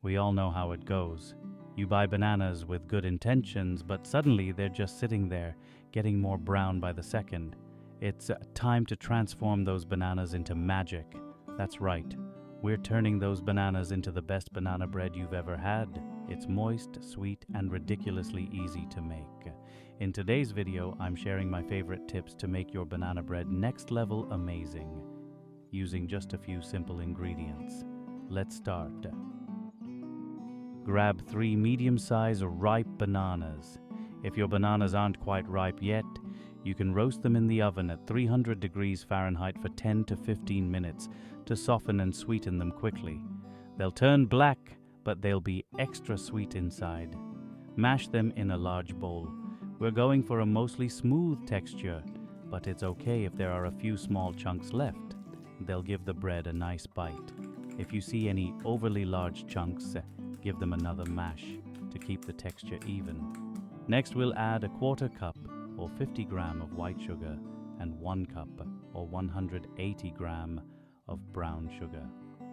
We all know how it goes. You buy bananas with good intentions, but suddenly they're just sitting there, getting more brown by the second. It's time to transform those bananas into magic. That's right. We're turning those bananas into the best banana bread you've ever had. It's moist, sweet, and ridiculously easy to make. In today's video, I'm sharing my favorite tips to make your banana bread next level amazing, using just a few simple ingredients. Let's start. Grab 3 medium-sized ripe bananas. If your bananas aren't quite ripe yet, you can roast them in the oven at 300 degrees Fahrenheit for 10 to 15 minutes to soften and sweeten them quickly. They'll turn black, but they'll be extra sweet inside. Mash them in a large bowl. We're going for a mostly smooth texture, but it's okay if there are a few small chunks left. They'll give the bread a nice bite. If you see any overly large chunks, give them another mash to keep the texture even. Next, we'll add a 1/4 cup or 50 gram of white sugar and 1 cup or 180 gram of brown sugar.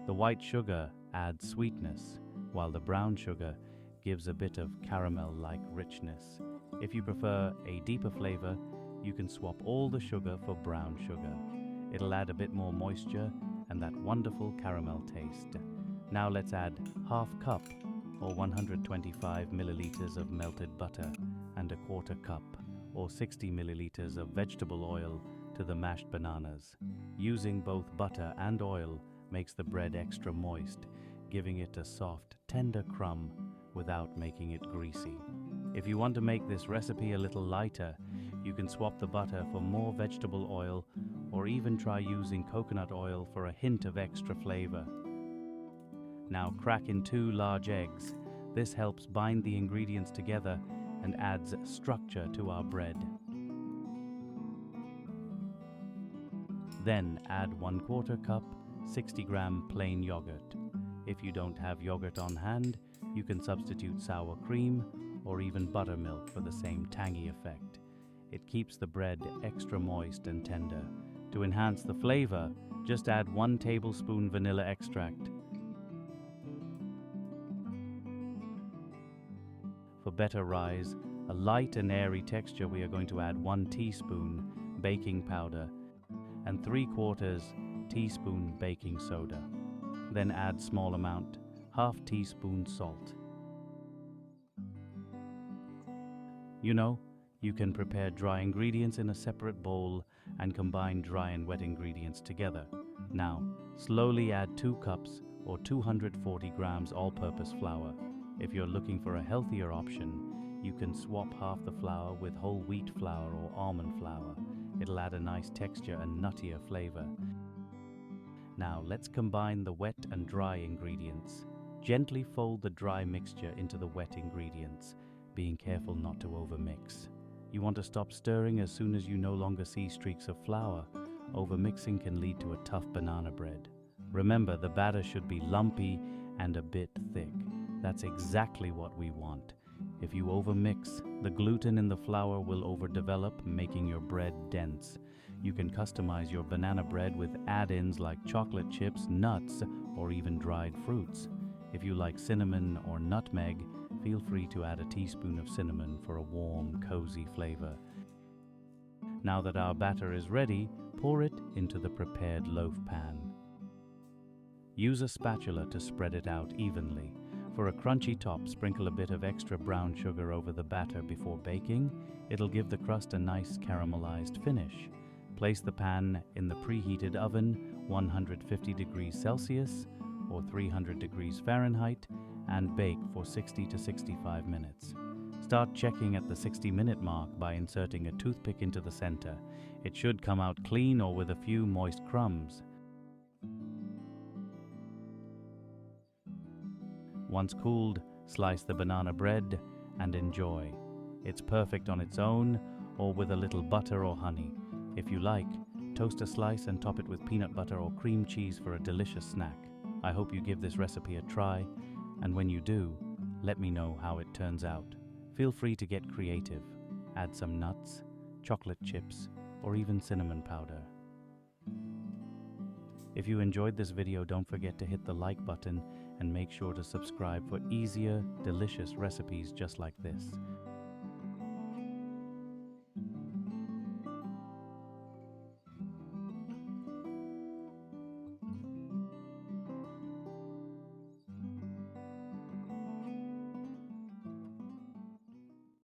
The white sugar adds sweetness, while the brown sugar gives a bit of caramel-like richness. If you prefer a deeper flavor, you can swap all the sugar for brown sugar. It'll add a bit more moisture and that wonderful caramel taste. Now let's add 1/2 cup or 125 milliliters of melted butter and a 1/4 cup or 60 milliliters of vegetable oil to the mashed bananas. Using both butter and oil makes the bread extra moist, giving it a soft, tender crumb without making it greasy. If you want to make this recipe a little lighter, you can swap the butter for more vegetable oil or even try using coconut oil for a hint of extra flavor. Now crack in 2 large eggs. This helps bind the ingredients together and adds structure to our bread. Then add 1/4 cup 60 gram plain yogurt. If you don't have yogurt on hand, you can substitute sour cream or even buttermilk for the same tangy effect. It keeps the bread extra moist and tender. To enhance the flavor, just add 1 tablespoon vanilla extract. For better rise, a light and airy texture, we are going to add 1 teaspoon baking powder and 3/4 teaspoon baking soda. Then add small amount, 1/2 teaspoon salt. You can prepare dry ingredients in a separate bowl and combine dry and wet ingredients together. Now, slowly add 2 cups or 240 grams all-purpose flour. If you're looking for a healthier option, you can swap half the flour with whole wheat flour or almond flour. It'll add a nice texture and nuttier flavor. Now let's combine the wet and dry ingredients. Gently fold the dry mixture into the wet ingredients, being careful not to overmix. You want to stop stirring as soon as you no longer see streaks of flour. Overmixing can lead to a tough banana bread. Remember, the batter should be lumpy and a bit thick. That's exactly what we want. If you overmix, the gluten in the flour will overdevelop, making your bread dense. You can customize your banana bread with add-ins like chocolate chips, nuts, or even dried fruits. If you like cinnamon or nutmeg, feel free to add a teaspoon of cinnamon for a warm, cozy flavor. Now that our batter is ready, pour it into the prepared loaf pan. Use a spatula to spread it out evenly. For a crunchy top, sprinkle a bit of extra brown sugar over the batter before baking. It'll give the crust a nice caramelized finish. Place the pan in the preheated oven, 150 degrees Celsius or 300 degrees Fahrenheit, and bake for 60 to 65 minutes. Start checking at the 60-minute mark by inserting a toothpick into the center. It should come out clean or with a few moist crumbs. Once cooled, slice the banana bread and enjoy. It's perfect on its own or with a little butter or honey. If you like, toast a slice and top it with peanut butter or cream cheese for a delicious snack. I hope you give this recipe a try, and when you do, let me know how it turns out. Feel free to get creative. Add some nuts, chocolate chips, or even cinnamon powder. If you enjoyed this video, don't forget to hit the like button and make sure to subscribe for easier, delicious recipes just like this.